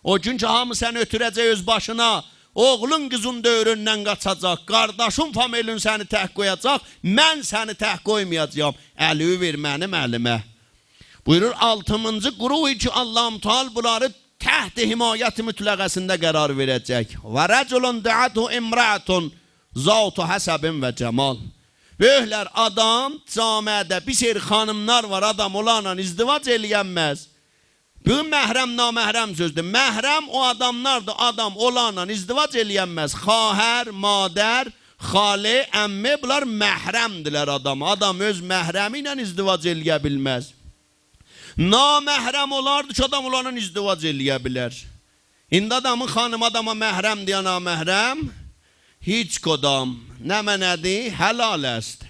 O gün ki hamı səni ötürəcək öz başına. Oğlun qızın dövründən qaçacaq. Qardaşın familin səni tək qoyacaq. Mən səni tək qoymayacağım. Əli ver mənim əlimə. Buyurur 6-cı qruh ki Allah-u Teala bunları təht himayət mütləqəsində qərar verəcək. Və rəculun də'atu imra'atun zatu həsəbin və cəmal. Böyüklər adam camiədə bir seri xanımlar var, adam olanla izdivac eləyənməz. Bu məhrəm naməhrəm sözdür. Məhrəm o adamlardır, adam olanla izdivac eləyənməz. Xahər, madər, xali, əmmi bunlar məhrəmdilər adam. Adam öz məhrəmi ilə izdivac eləyə bilməz. Naməhrəm olardı ki adam olanla izdivac eləyə bilər. İndi adamın xanım adama məhrəm deyə naməhrəm hiç kodam nə mənədir? Helal est.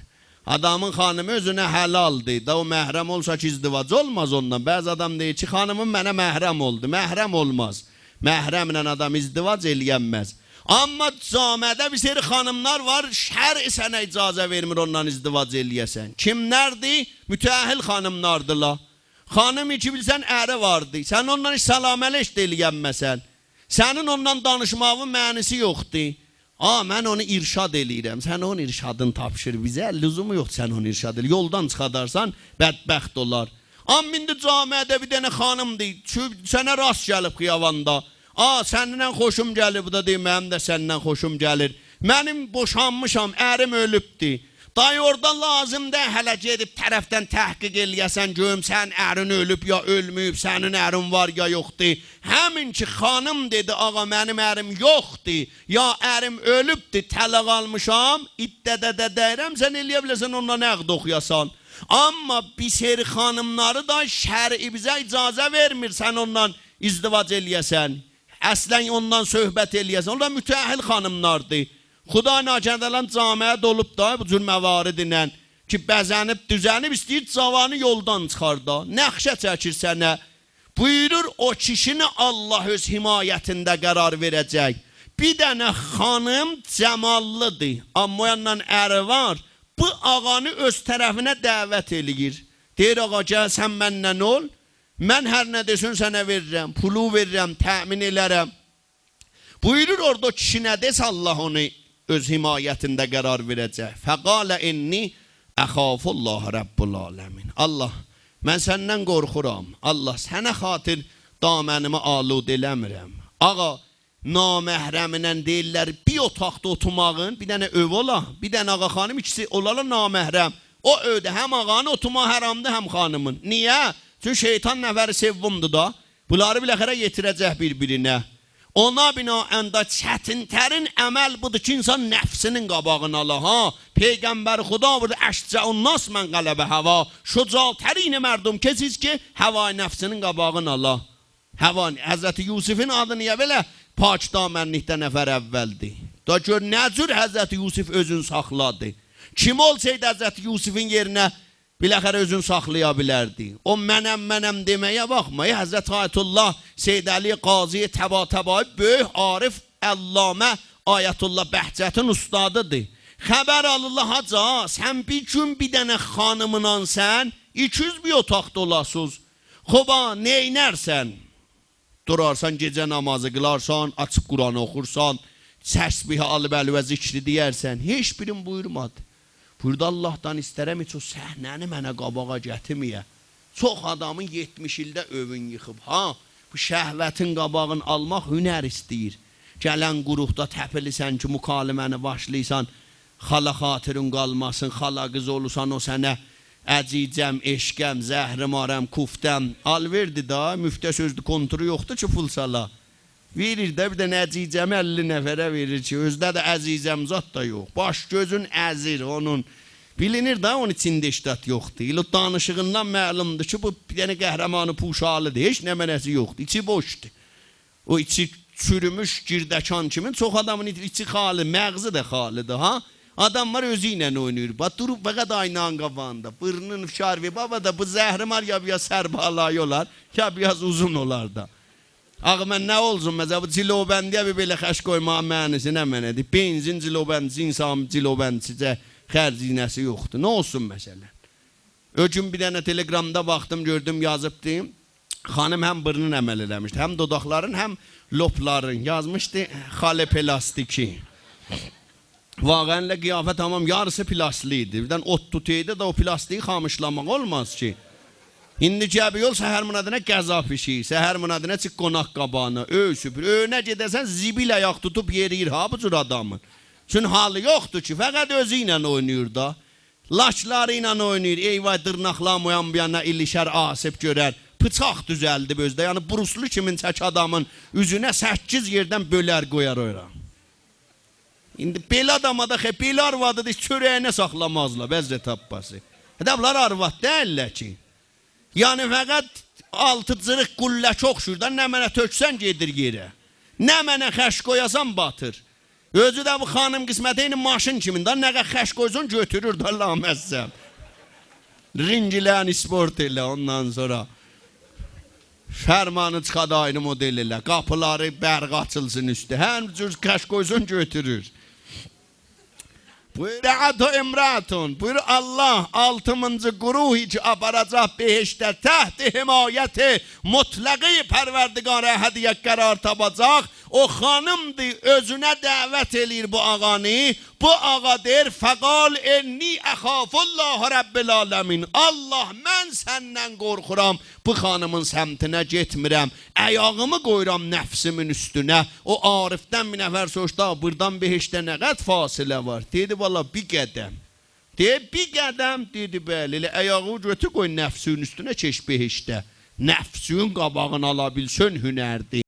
Adamın xanımı özünə helaldır. Da o məhrəm olsa ki izdivac olmaz ondan. Bəzi adam deyir ki xanımım mənə məhrəm oldu. Məhrəm olmaz. Məhrəmlə adam izdivac eləyənməz. Amma camiədə bir seri xanımlar var, şər sənə icazə vermir ondan izdivac eləyəsən. Kimlərdir? Mütəəhhil xanımlardılar. Xanım ki bilsən əri vardı. Sən ondan hiç salam ələş də eləyənməsən. Sənin ondan danışmağın mənisi yoxdur. Mən onu irşad eləyirəm. Sən onun irşadını tapşır bizə. Lüzumu yoxdur sən onu irşad eləyir. Yoldan çıxadarsan bədbəxt olar. İndi camiədə bir dənə xanımdır. Sənə rast gəlib xiyavanda. Səndən xoşum gəlir. Bu da deyir, mənim də səndən xoşum gəlir. Mənim boşanmışam, ərim ölübdür. Dayı orada lazımdır hələ gedib tərəfdən təhqiq eləyəsən, görüm sən ərin ölüb ya ölməyib, sənin ərin var ya yoxdur. Həmin ki xanım dedi, ağa mənim ərim yoxdur, ya ərim ölübdür, tələq almışam, iddədə deyirəm, sən eləyə biləsən ondan əqd oxuyasan. Amma bir seri xanımları da şəri bizə icazə vermir, sən ondan izdivac eləyəsən. Əslən ondan söhbət eləyəsən, onlar mütəəhhil xanımlardır. Xuda nacədələn camiə dolub da bu cür məvaridinlə ki bəzənib, düzənib istəyir cavanı yoldan çıxar da. Nəxşə çəkir sənə. Buyurur o kişini Allah öz himayətində qərar verəcək. Bir dənə xanım cəmallıdır. Amma o yandan əri var. Bu ağanı öz tərəfinə dəvət eləyir. Deyir ağa gəl sən mənlə ol. Mən hər nə desin sənə verirəm. Pulu verirəm, təmin elərəm. Buyurur orada kişi nə desə Allah onu öz himayətində qərar verəcək. Fəqalə inni əxafullah Rabbul aləmin. Allah, mən səndən qorxuram. Allah, sənə xatir damənimi alud eləmirəm. Ağa, naməhrəminə deyirlər, bir otaqda oturmağın, bir dənə öv ola, bir dənə ağa xanım, ikisi olalar naməhrəm. O övdə həm ağanı oturma həramdır, həm xanımın. Niyə? Çünki şeytan nəfəri sevvumdur da. Bunları biləxərə yetirəcək bir-birinə. Ona binaəndə çətinlərin əməl budur ki, insan nəfsinin qabağını ala. Peyğəmbər Xuda burada əşcəun nas mən qələbə həva. Şucatərin mərdum kesiz ki, həva nəfsinin qabağını ala. Həva, Həzrəti Yusufun adı niyə belə pak damənlikdə nəfər əvvəldir? Da gör, nə cür Həzrəti Yusuf özünü saxladı? Kim olsaydı Həzrəti Yusufun yerinə biləxərə özünü saxlaya bilərdi. O mənəm deməyə baxmayı. Həzrət Ayətullah Seyyid Əli Qazi Təba-Təbai böyük arif Əllamə Ayətullah Bəhcətin ustadıdır. Xəbər alırlar haca, sən bir gün bir dənə xanımınan sən 200 bir otaqda olasınız. Xoba, neynərsən? Durarsan, gecə namazı qılarsan, açıb Quranı oxursan, təsbihə alıb əlvə zikri deyərsən. Heç birin buyurmadı. Burada Allahdan istərəm heç o səhnəni mənə qabağa gətirməyə. Çox adamın 70 ildə övün yıxıb. Bu şəhvətin qabağını almaq hünər istəyir. Gələn qruhda təpilisən ki, mükaliməni başlaysan, xala xatirin qalmasın, xala qız olursan, o sənə əcicəm, eşkəm, zəhrimarəm, kuftəm. Al verdi da, müftə sözdü konturu yoxdur ki, pul sala. Verir də bir də əcicəmi 50 nəfərə verir ki, özdə də əzizəm zat da yox. Baş gözün əzir onun. Bilinir da onun içində iştat yoxdur. İlə danışığından məlumdur ki, bu bir dənə qəhrəmanı puşalıdır. Heç nə mənəsi yoxdur. İçi boşdur. O içi çürümüş girdəkan kimin çox adamın içi xalı, məğzi də xalıdır. Adamlar özü ilə oynayır. Durub fəqət aynanın qabağında. Bırnın fişar ve baba da bu zəhrimar ya biraz sərbalayı olar, ya biraz uzun olar da. Ağa mən nə olsun məsələn, bu cilobendiyə bir belə xəş qoymağa mənisi nə mənədir? Benzin cilobendisi, insan cilobendisicə xərcinəsi yoxdur. Nə olsun məsələn? Öcüm bir dənə telegramda baxdım, gördüm, yazıbdım. Xanım həm bırnını əməl eləmişdi, həm dodaqların, həm lopların. Yazmışdı xale plastiki. Vaqənlə qiyafət tamam yarısı plastliydi. Birdən ot tutuydu da o plastiği xamışlamaq olmaz ki. İndi cəbi yol səhər münadına qəza pişik, səhər münadına çıx qonaq qabağına, süpür. Önə gedəsən zibil ayaq tutub yeriyir ha bu cür adamın. Çünki halı yoxdur ki, fəqət özü ilə oynayır da. Laçları ilə oynayır, eyvay dırnaqlam uyan bir yana illişər asıb görər. Bıçaq düzəldib özdə, yəni Bruslu kimin çək adamın üzünə 8 yerdən bölər qoyar ora. İndi belə adama da belə arvadıdır, çörəyinə saxlamazlar, Həzrət Abbası. Bunlar arvad deyirlər ki. Yəni fəqət altı cırıq qullə çox şurada, nə mənə töksən gedir yerə. Nə mənə xəş qoyasan batır. Özü də bu xanım qismətəyini maşın kimində, nə xəş qoysun götürür da laməzzəm. Ringilən sport elə ondan sonra. Fərmanı çıxadı aynı model elə, qapıları bərq açılsın üstü, həm cür xəş qoysun götürür. Buyur imratun, buyur Allah 6-cı quruhi ki aparacaq behişdə təhti himayəti mutlaqı pərverdiqara hədiyə qərar tapacaq. O xanımdır, özünə dəvət eləyir bu ağanı. Bu ağa deyir, fəqal enni əxafullah Rabbil aləmin. Allah, mən səndən qorxuram, bu xanımın səmtinə getmirəm. Əyağımı qoyuram nəfsimin üstünə. O Arifdən bir nəfər soruşdu, buradan behişdə nə qəd fasilə var? Dedi, valla bir qədəm. Deyib, bir qədəm, dedi, bəli, elə əyağı götür qoy nəfsinin üstünə keş behişdə. Nəfsinin qabağını ala bilsən hünərdir.